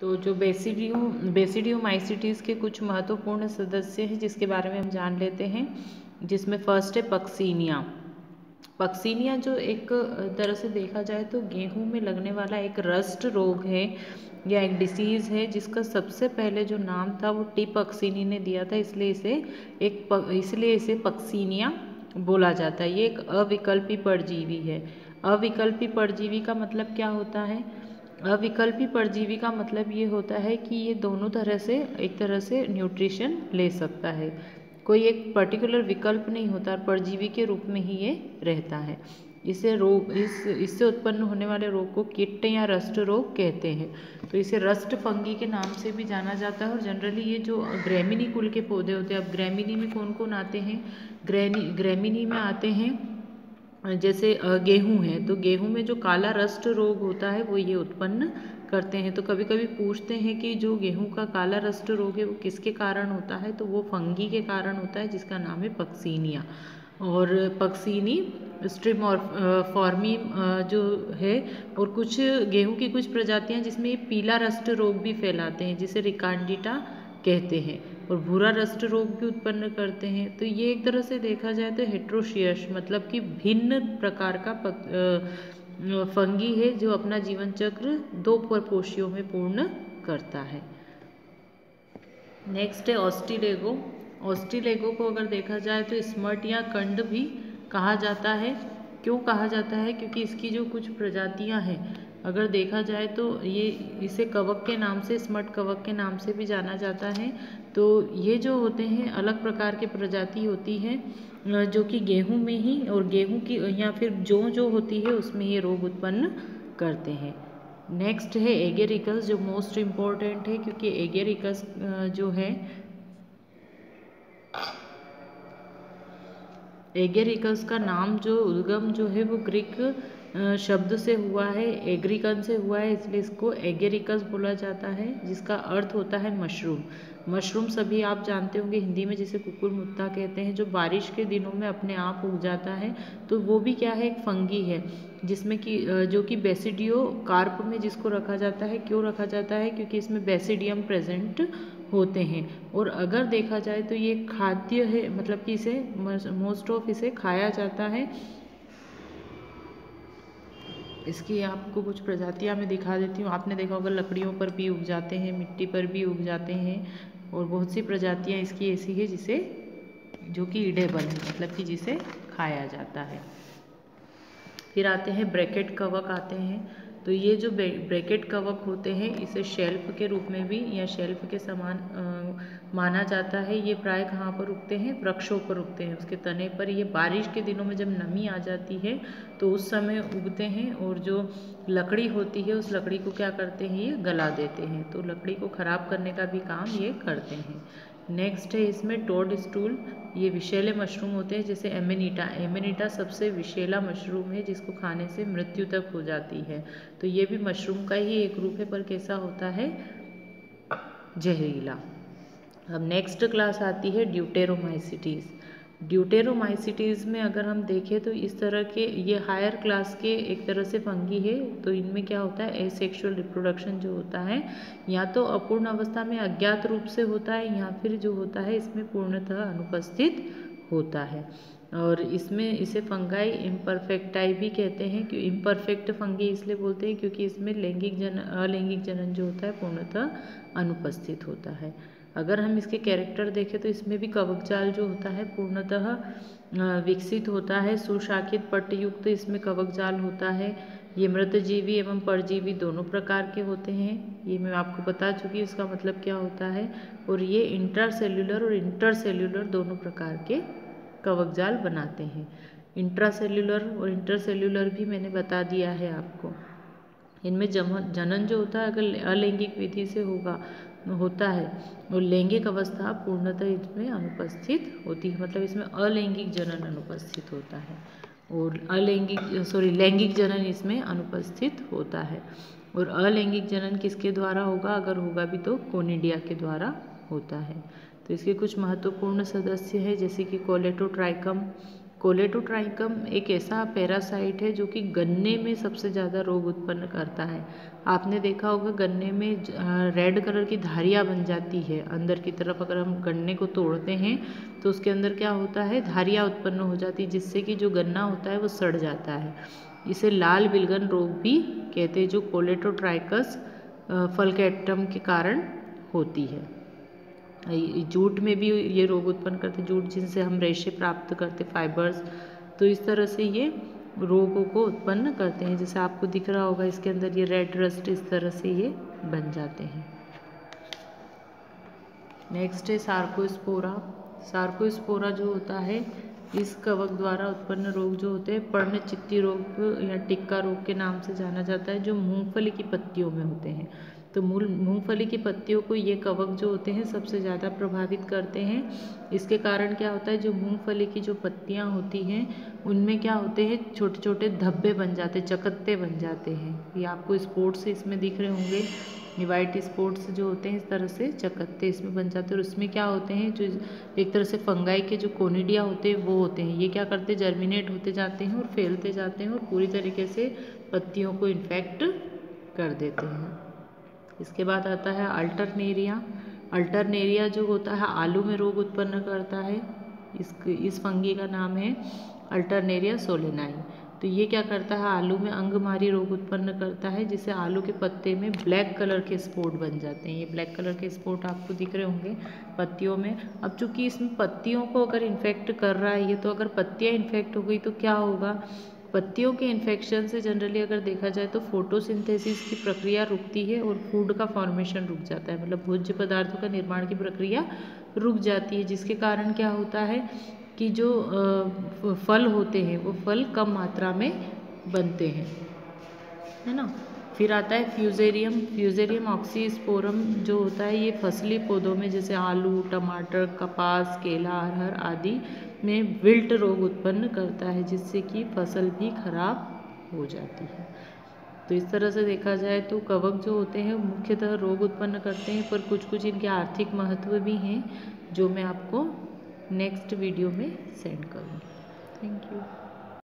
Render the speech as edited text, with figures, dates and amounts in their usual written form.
तो जो बेसिडियोमाइसीटीज़ के कुछ महत्वपूर्ण सदस्य हैं जिसके बारे में हम जान लेते हैं, जिसमें फर्स्ट है पक्सीनिया। पक्सीनिया जो एक तरह से देखा जाए तो गेहूं में लगने वाला एक रस्ट रोग है या एक डिसीज़ है, जिसका सबसे पहले जो नाम था वो टी पक्सीनी ने दिया था, इसलिए इसे पक्सीनिया बोला जाता है। ये एक अविकल्पी परजीवी है। अविकल्पी परजीवी का मतलब क्या होता है? अविकल्पी परजीवी का मतलब ये होता है कि ये दोनों तरह से, एक तरह से न्यूट्रिशन ले सकता है, कोई एक पर्टिकुलर विकल्प नहीं होता, परजीवी के रूप में ही ये रहता है। इससे उत्पन्न होने वाले रोग को कीट या रस्ट रोग कहते हैं। तो इसे रस्ट फंगी के नाम से भी जाना जाता है। और जनरली ये जो ग्रेमिनी कुल के पौधे होते हैं, अब ग्रेमिनी में कौन कौन आते हैं? ग्रेमिनी में आते हैं जैसे गेहूं है, तो गेहूं में जो काला रस्ट रोग होता है वो ये उत्पन्न करते हैं। तो कभी कभी पूछते हैं कि जो गेहूं का काला रस्ट रोग है वो किसके कारण होता है, तो वो फंगी के कारण होता है जिसका नाम है पक्सीनिया। और पक्सीनी स्ट्रिमोफॉर्मी जो है, और कुछ गेहूं की कुछ प्रजातियां जिसमें ये पीला रस्ट रोग भी फैलाते हैं, जिसे रिकांडिटा कहते हैं, और भूरा रस्ट रोग भी उत्पन्न करते हैं। तो ये एक तरह से देखा जाए तो हेट्रोशियस मतलब कि भिन्न प्रकार का फंगी है जो अपना जीवन चक्र दो परपोषियों में पूर्ण करता है। नेक्स्ट है ऑस्टिलेगो। ऑस्टिलेगो को अगर देखा जाए तो स्मट या कंड भी कहा जाता है। क्यों कहा जाता है? क्योंकि इसकी जो कुछ प्रजातियां हैं, अगर देखा जाए तो इसे कवक के नाम से, स्मट कवक के नाम से भी जाना जाता है। तो ये जो होते हैं अलग प्रकार की प्रजाति होती है जो कि गेहूं में ही, और गेहूं की या फिर जो होती है उसमें ये रोग उत्पन्न करते हैं। नेक्स्ट है एगेरिकस, जो मोस्ट इम्पॉर्टेंट है, क्योंकि एगेरिकस जो है, एगेरिकस का नाम जो उद्गम जो है वो ग्रीक शब्द से हुआ है, एग्रिकन से हुआ है, इसलिए इसको एगेरिकस बोला जाता है, जिसका अर्थ होता है मशरूम। मशरूम सभी आप जानते होंगे हिंदी में जिसे कुकुरमुत्ता कहते हैं, जो बारिश के दिनों में अपने आप उग जाता है। तो वो भी क्या है? एक फंगी है, जिसमें कि जो कि बेसिडियो कार्प में जिसको रखा जाता है। क्यों रखा जाता है? क्योंकि इसमें बेसिडियम प्रेजेंट होते हैं। और अगर देखा जाए तो ये खाद्य है, मतलब कि इसे मोस्ट ऑफ इसे खाया जाता है। इसकी आपको कुछ प्रजातियां मैं दिखा देती हूँ। आपने देखा होगा लकड़ियों पर भी उग जाते हैं, मिट्टी पर भी उग जाते हैं, और बहुत सी प्रजातियां इसकी ऐसी है जो कि ईडेबल है, मतलब कि जिसे खाया जाता है। फिर आते हैं ब्रैकेट कवक आते हैं। तो ये जो ब्रैकेट कवक होते हैं, इसे शेल्फ के रूप में भी या शेल्फ के समान माना जाता है। ये प्राय कहाँ पर उगते हैं? वृक्षों पर उगते हैं, उसके तने पर। ये बारिश के दिनों में जब नमी आ जाती है तो उस समय उगते हैं, और जो लकड़ी होती है उस लकड़ी को क्या करते हैं? ये गला देते हैं। तो लकड़ी को खराब करने का भी काम ये करते हैं। नेक्स्ट है इसमें टोड स्टूल। ये विषैले मशरूम होते हैं, जैसे एमेनिटा। एमेनिटा सबसे विषैला मशरूम है जिसको खाने से मृत्यु तक हो जाती है। तो ये भी मशरूम का ही एक रूप है, पर कैसा होता है? जहरीला। अब नेक्स्ट क्लास आती है ड्यूटेरोमाइसीटीज़। ड्यूटेरोमाइसीटीज़ में अगर हम देखें तो इस तरह के ये हायर क्लास के एक तरह से फंगी है। तो इनमें क्या होता है? एसेक्सुअल रिप्रोडक्शन जो होता है, या तो अपूर्ण अवस्था में अज्ञात रूप से होता है, या फिर जो होता है इसमें पूर्णतः अनुपस्थित होता है। और इसमें इसे फंगाई इम्परफेक्टाई भी कहते हैं। कि इम्परफेक्ट फंगी इसलिए बोलते हैं क्योंकि इसमें अलैंगिक जनन जो होता है पूर्णतः अनुपस्थित होता है। अगर हम इसके कैरेक्टर देखें तो इसमें भी कवक जाल जो होता है पूर्णतः विकसित होता है। सुशाखित पट्टयुक्त इसमें कवक जाल होता है। ये मृतजीवी एवं परजीवी दोनों प्रकार के होते हैं, ये मैं आपको बता चुकी हूँ इसका मतलब क्या होता है। और ये इंट्रासेल्युलर और इंटरसेल्युलर दोनों प्रकार के कवक जाल बनाते हैं। इंट्रासेल्युलर और इंटरसेल्युलर भी मैंने बता दिया है आपको। इनमें जनन जो होता है अगर अलैंगिक विधि से होता है, और लैंगिक अवस्था पूर्णतः इसमें अनुपस्थित होती है, मतलब इसमें अलैंगिक जनन अनुपस्थित होता है, और लैंगिक जनन इसमें अनुपस्थित होता है। और अलैंगिक जनन किसके द्वारा होगा? अगर होगा भी तो कोनिडिया के द्वारा होता है। तो इसके कुछ महत्वपूर्ण सदस्य हैं, जैसे कि कोलेटोट्राइकम। कोलेडोट्राइकम एक ऐसा पैरासाइट है जो कि गन्ने में सबसे ज़्यादा रोग उत्पन्न करता है। आपने देखा होगा गन्ने में रेड कलर की धारियाँ बन जाती है अंदर की तरफ। अगर हम गन्ने को तोड़ते हैं तो उसके अंदर क्या होता है, धारियाँ उत्पन्न हो जाती है, जिससे कि जो गन्ना होता है वो सड़ जाता है। इसे लाल विल्गन रोग भी कहते हैं, जो कोलेडोट्राइकस फलकैटम के कारण होती है। जूट में भी ये रोग उत्पन्न करते, जूट जिनसे हम रेशे प्राप्त करते, फाइबर्स, तो इस तरह से ये रोगों को उत्पन्न करते हैं। जैसे आपको दिख रहा होगा इसके अंदर ये रेड रस्ट, इस तरह से ये बन जाते हैं। नेक्स्ट है सार्कोस्पोरा। सार्कोस्पोरा जो होता है, इस कवक द्वारा उत्पन्न रोग जो होते हैं पर्णचित्ती रोग या टिक्का रोग के नाम से जाना जाता है, जो मूंगफली की पत्तियों में होते हैं। तो मूंगफली की पत्तियों को ये कवक जो होते हैं सबसे ज़्यादा प्रभावित करते हैं। इसके कारण क्या होता है, जो मूंगफली की जो पत्तियाँ होती हैं उनमें क्या होते हैं, छोटे छोटे धब्बे बन जाते, चकत्ते बन जाते हैं। ये आपको स्पॉट्स इसमें दिख रहे होंगे, ये वाइट स्पॉट्स जो होते हैं इस तरह से चकत्ते इसमें बन जाते हैं। और उसमें क्या होते हैं, जो एक तरह से फंगाई के जो कोनिडिया होते हैं वो होते हैं। ये क्या करते हैं, जर्मिनेट होते जाते हैं और फैलते जाते हैं और पूरी तरीके से पत्तियों को इन्फेक्ट कर देते हैं। इसके बाद आता है अल्टरनेरिया। अल्टरनेरिया जो होता है आलू में रोग उत्पन्न करता है। इस फंगी का नाम है अल्टरनेरिया सोलेनाई। तो ये क्या करता है, आलू में अंगमारी रोग उत्पन्न करता है, जिससे आलू के पत्ते में ब्लैक कलर के स्पॉट बन जाते हैं। ये ब्लैक कलर के स्पॉट आपको दिख रहे होंगे पत्तियों में। अब चूंकि इसमें पत्तियों को अगर इन्फेक्ट कर रहा है ये, तो अगर पत्तियाँ इन्फेक्ट हो गई तो क्या होगा, पत्तियों के इन्फेक्शन से जनरली अगर देखा जाए तो फोटोसिंथेसिस की प्रक्रिया रुकती है और फूड का फॉर्मेशन रुक जाता है, मतलब भोज्य पदार्थों का निर्माण की प्रक्रिया रुक जाती है, जिसके कारण क्या होता है कि जो फल होते हैं वो फल कम मात्रा में बनते हैं, है ना। फिर आता है फ्यूजेरियम। फ्यूजेरियम ऑक्सीस्पोरम जो होता है, ये फसली पौधों में जैसे आलू, टमाटर, कपास, केला, अरहर आदि में विल्ट रोग उत्पन्न करता है, जिससे कि फसल भी खराब हो जाती है। तो इस तरह से देखा जाए तो कवक जो होते हैं मुख्यतः रोग उत्पन्न करते हैं, पर कुछ कुछ इनके आर्थिक महत्व भी हैं, जो मैं आपको नेक्स्ट वीडियो में सेंड करूँगी। Thank you.